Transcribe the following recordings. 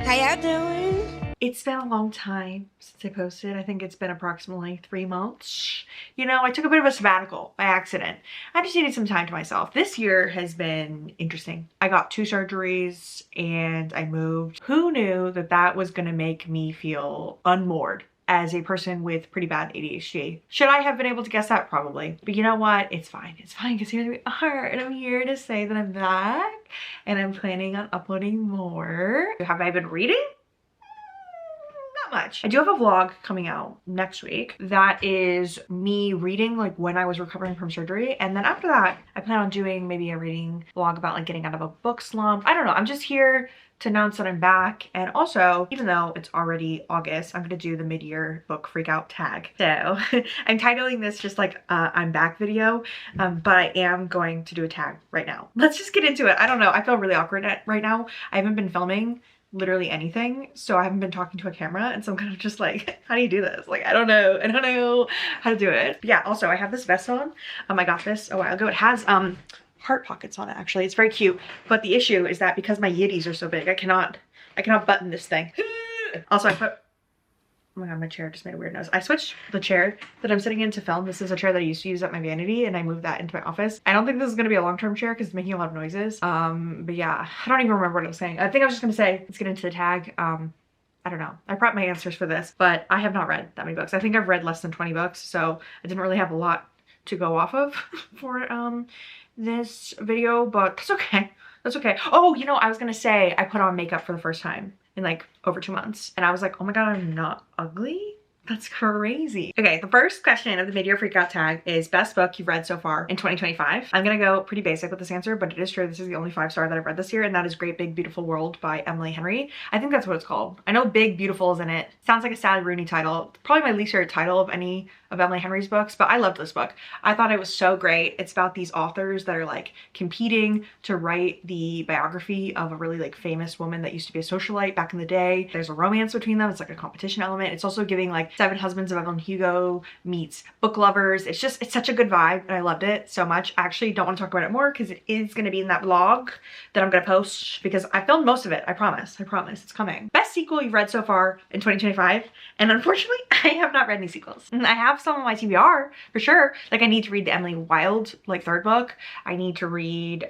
How y'all doing? It's been a long time since I posted. I think it's been approximately 3 months. You know, I took a bit of a sabbatical by accident. I just needed some time to myself. This year has been interesting. I got 2 surgeries and I moved. Who knew that that was gonna make me feel unmoored as a person with pretty bad ADHD? Should I have been able to guess that? Probably. But you know what? It's fine. It's fine because here we are. And I'm here to say that I'm back and I'm planning on uploading more. Have I been reading? Much. I do have a vlog coming out next week that is me reading like when I was recovering from surgery, and then after that I plan on doing maybe a reading vlog about like getting out of a book slump. I don't know, I'm just here to announce that I'm back. And also, even though it's already August, I'm gonna do the mid-year book freakout tag. So I'm titling this just like I'm back video, but I am going to do a tag right now. Let's just get into it. I don't know, I feel really awkward right now. I haven't been filming literally anything, so I haven't been talking to a camera, and so I'm kind of just like, how do you do this? Like, I don't know how to do it. But yeah, also I have this vest on. I got this a while ago. It has heart pockets on it, actually. It's very cute, but the issue is that because my yitties are so big, I cannot button this thing. Also, I put, oh my god, my chair just made a weird noise. I switched the chair that I'm sitting in to film. This is a chair that I used to use at my vanity, and I moved that into my office. I don't think this is gonna be a long-term chair because it's making a lot of noises. But yeah, I don't even remember what I was saying. I think I was just gonna say, let's get into the tag. I don't know. I prepped my answers for this, but I have not read that many books. I think I've read less than 20 books, so I didn't really have a lot to go off of for this video, but that's okay. That's okay. Oh, you know, I was gonna say I put on makeup for the first time in like over 2 months, and I was like, oh my god, I'm not ugly? That's crazy. Okay, the first question of the mid-year freakout tag is best book you've read so far in 2025. I'm gonna go pretty basic with this answer, but it is true. This is the only 5-star that I've read this year, and that is Great Big Beautiful World by Emily Henry. I think that's what it's called. I know Big Beautiful is in it. Sounds like a Sally Rooney title. Probably my least favorite title of any of Emily Henry's books, but I loved this book. I thought it was so great. It's about these authors that are like competing to write the biography of a really like famous woman that used to be a socialite back in the day. There's a romance between them. It's like a competition element. It's also giving like 7 Husbands of Evelyn Hugo meets Book Lovers. It's such a good vibe, and I loved it so much. I actually don't want to talk about it more because it is going to be in that vlog that I'm going to post, because I filmed most of it. I promise it's coming. Best sequel you've read so far in 2025, and unfortunately I have not read any sequels. I have some on my TBR for sure. Like, I need to read the Emily Wilde like 3rd book. I need to read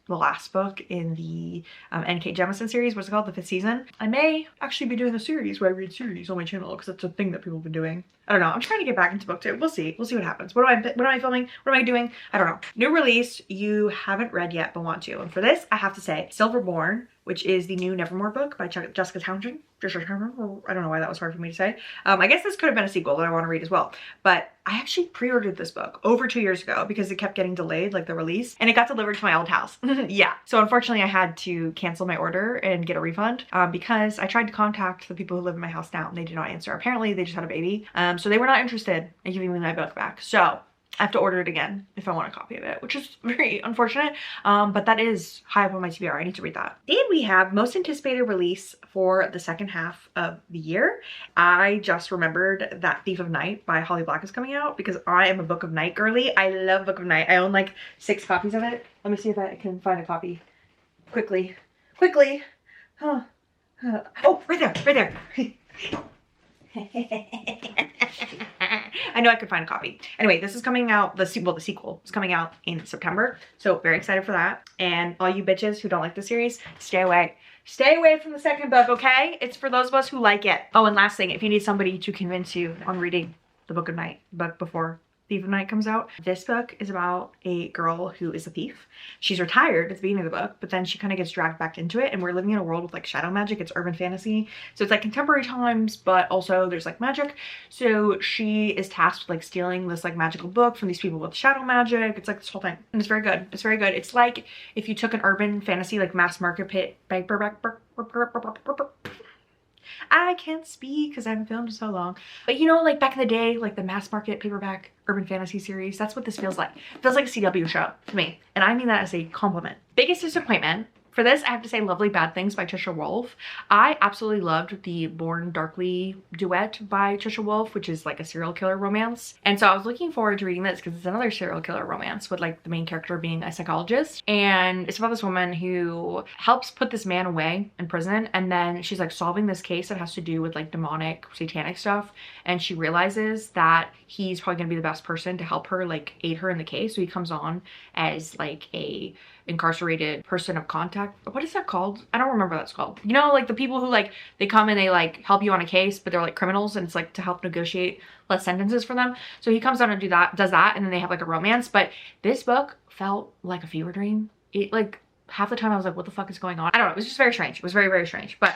the last book in the N.K. Jemisin series. What's it called? The 5th season. I may actually be doing a series where I read series on my channel, because that's a thing that people have been doing. I don't know. I'm trying to get back into BookTube. We'll see. We'll see what happens. What am I filming? What am I doing? I don't know. New release you haven't read yet but want to. And for this, I have to say Silverborn, which is the new Nevermore book by Jessica Townsend. I don't know why that was hard for me to say. I guess this could have been a sequel that I want to read as well. But I actually pre-ordered this book over 2 years ago because it kept getting delayed, like the release, and it got delivered to my old house. Yeah. So unfortunately I had to cancel my order and get a refund because I tried to contact the people who live in my house now and they did not answer. Apparently they just had a baby. So they were not interested in giving me my book back. So I have to order it again if I want a copy of it, which is very unfortunate, but that is high up on my TBR. I need to read that. And we have most anticipated release for the second half of the year. I just remembered that Thief of Night by Holly Black is coming out because I am a Book of Night girly. I love Book of Night. I own like 6 copies of it. Let me see if I can find a copy quickly. Oh, right there. I know I could find a copy. Anyway, this is coming out, the sequel is coming out in September. So very excited for that. And all you bitches who don't like the series, stay away. Stay away from the second book, okay? It's for those of us who like it. Oh, and last thing, if you need somebody to convince you on reading the Book of Night book before Thief of Night comes out. This book is about a girl who is a thief. She's retired at the beginning of the book, but then she kind of gets dragged back into it, and we're living in a world with like shadow magic. It's urban fantasy. So it's like contemporary times, but also there's like magic. So she is tasked with like stealing this like magical book from these people with shadow magic. It's like this whole thing. And it's very good. It's very good. It's like if you took an urban fantasy like mass market paperback. I can't speak because I haven't filmed in so long. But you know, like back in the day, like the mass market paperback urban fantasy series, that's what this feels like. It feels like a CW show to me. And I mean that as a compliment. Biggest disappointment For this, I have to say Lovely Bad Things by Trisha Wolfe. I absolutely loved the Born Darkly duet by Trisha Wolfe, which is like a serial killer romance. And so I was looking forward to reading this because it's another serial killer romance with like the main character being a psychologist. And it's about this woman who helps put this man away in prison. And then she's like solving this case that has to do with like demonic, satanic stuff. And she realizes that he's probably gonna be the best person to help her, like aid her in the case. So he comes on as like a incarcerated person of contact. What is that called? I don't remember what that's called. You know, like the people who like, they come and they like help you on a case, but they're like criminals and it's like to help negotiate less sentences for them. So he comes on and does that, and then they have like a romance. But this book felt like a fever dream. It like, half the time I was like, what the fuck is going on? I don't know. It was just very strange. It was very, very strange. But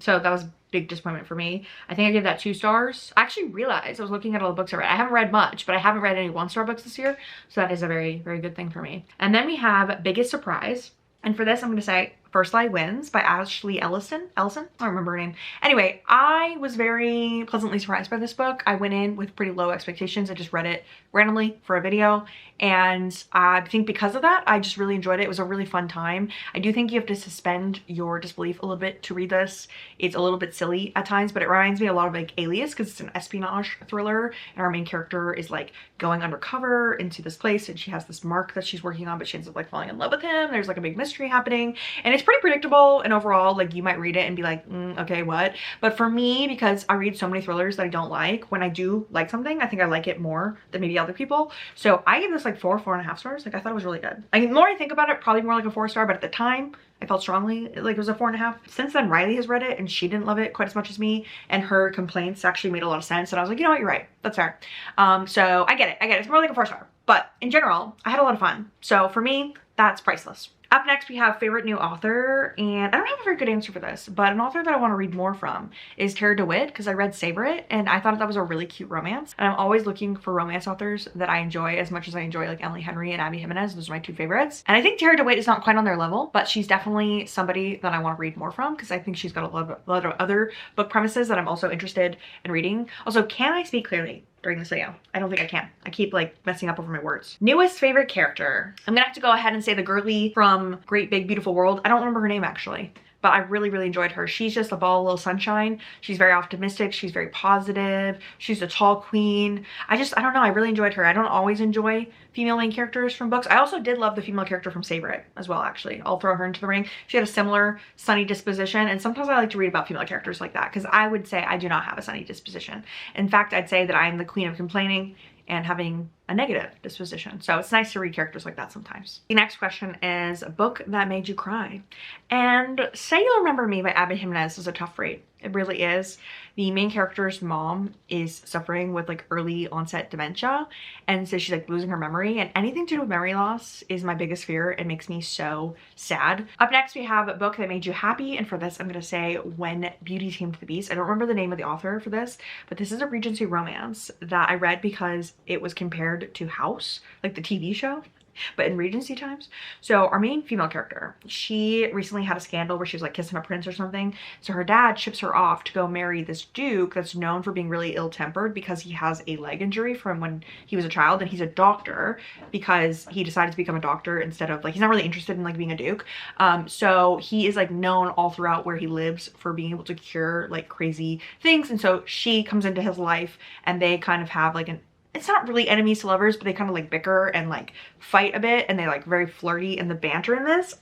so that was a big disappointment for me. I think I gave that 2 stars. I actually realized I was looking at all the books I read. I haven't read much, but I haven't read any 1-star books this year. So that is a very, very good thing for me. And then we have Biggest Surprise. And for this, I'm going to say First Lie Wins by Ashley Ellison. I don't remember her name. Anyway, I was very pleasantly surprised by this book. I went in with pretty low expectations. I just read it randomly for a video. And I think because of that, I just really enjoyed it. It was a really fun time. I do think you have to suspend your disbelief a little bit to read this. It's a little bit silly at times, but it reminds me a lot of like Alias because it's an espionage thriller. And our main character is like going undercover into this place and she has this mark that she's working on, but she ends up like falling in love with him. There's like a big mystery happening. And it's pretty predictable, and overall like you might read it and be like, okay, what? But for me, because I read so many thrillers that I don't like, when I do like something, I think I like it more than maybe other people. So I give this like 4.5 stars. Like I thought it was really good. I mean, the more I think about it, probably more like a 4-star, but at the time I felt strongly like it was a 4.5. Since then, Riley has read it and she didn't love it quite as much as me, and her complaints actually made a lot of sense, and I was like, you know what, you're right, that's fair. So I get it, it's more like a 4-star, but in general I had a lot of fun. So for me, that's priceless. Up next, we have favorite new author, and I don't have a very good answer for this, but an author that I want to read more from is Tara DeWitt, because I read Savor It, and I thought that was a really cute romance. And I'm always looking for romance authors that I enjoy as much as I enjoy like Emily Henry and Abby Jimenez. Those are my 2 favorites. And I think Tara DeWitt is not quite on their level, but she's definitely somebody that I want to read more from, because I think she's got a lot of other book premises that I'm also interested in reading. Also, can I speak clearly during this video? I don't think I can. I keep like messing up over my words. Newest favorite character. I'm gonna have to go ahead and say the girly from Great Big Beautiful World. I don't remember her name actually, but I really, really enjoyed her. She's just a ball of little sunshine. She's very optimistic. She's very positive. She's a tall queen. I don't know. I really enjoyed her. I don't always enjoy female main characters from books. I also did love the female character from Savor It as well, actually. I'll throw her into the ring. She had a similar sunny disposition, and sometimes I like to read about female characters like that because I would say I do not have a sunny disposition. In fact, I'd say that I'm the queen of complaining and having a negative disposition. So it's nice to read characters like that sometimes. The next question is a book that made you cry. And Say You'll Remember Me by Abby Jimenez is a tough read. It really is. The main character's mom is suffering with like early onset dementia, and so she's like losing her memory, and anything to do with memory loss is my biggest fear. It makes me so sad. Up next, we have a book that made you happy, and for this I'm gonna say When Beauty Tamed the Beast. I don't remember the name of the author for this, but this is a Regency romance that I read because it was compared to House, like the TV show, but in Regency times. So our main female character, she recently had a scandal where she was like kissing a prince or something. So her dad ships her off to go marry this duke that's known for being really ill-tempered because he has a leg injury from when he was a child, and he's a doctor because he decided to become a doctor instead of like, he's not really interested in like being a duke. So he is like known all throughout where he lives for being able to cure like crazy things. And so she comes into his life and they kind of have like it's not really enemies to lovers, but they kind of like bicker and like fight a bit, and they like very flirty, and the banter in this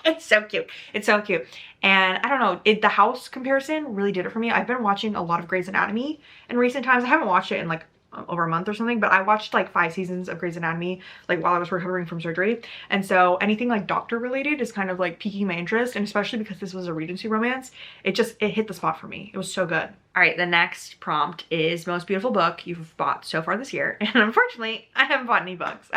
it's so cute. It's so cute. And I don't know, the House comparison really did it for me. I've been watching a lot of Grey's Anatomy in recent times. I haven't watched it in like over a month or something, but I watched like 5 seasons of Grey's Anatomy like while I was recovering from surgery, and so anything like doctor related is kind of like piquing my interest, and especially because this was a Regency romance, it hit the spot for me. It was so good. All right, the next prompt is most beautiful book you've bought so far this year, and unfortunately I haven't bought any books.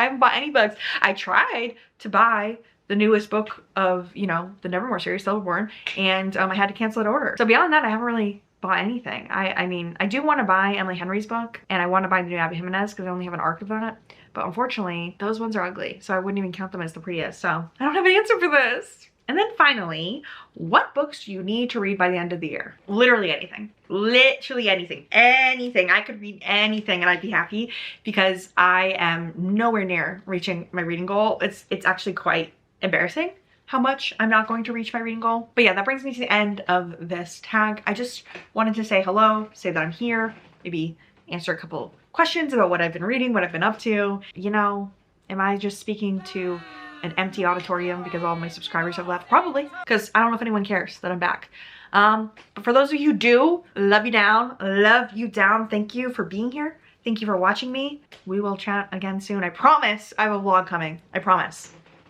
I tried to buy the newest book of, you know, the Nevermore series, Silverborn, and I had to cancel that order. So beyond that, I haven't really bought anything. I mean, I do want to buy Emily Henry's book, and I want to buy the new Abby Jimenez because I only have an arc of that, but unfortunately those ones are ugly, so I wouldn't even count them as the prettiest. So I don't have an answer for this. And then finally, what books do you need to read by the end of the year? Literally anything. Literally anything. Anything. I could read anything and I'd be happy because I am nowhere near reaching my reading goal. It's actually quite embarrassing how much I'm not going to reach my reading goal. But yeah, that brings me to the end of this tag. I just wanted to say hello, say that I'm here, maybe answer a couple questions about what I've been reading, what I've been up to. You know, am I just speaking to an empty auditorium because all my subscribers have left? Probably, because I don't know if anyone cares that I'm back. But for those of you who do, love you down, love you down. Thank you for being here. Thank you for watching me. We will chat again soon. I promise I have a vlog coming. I promise.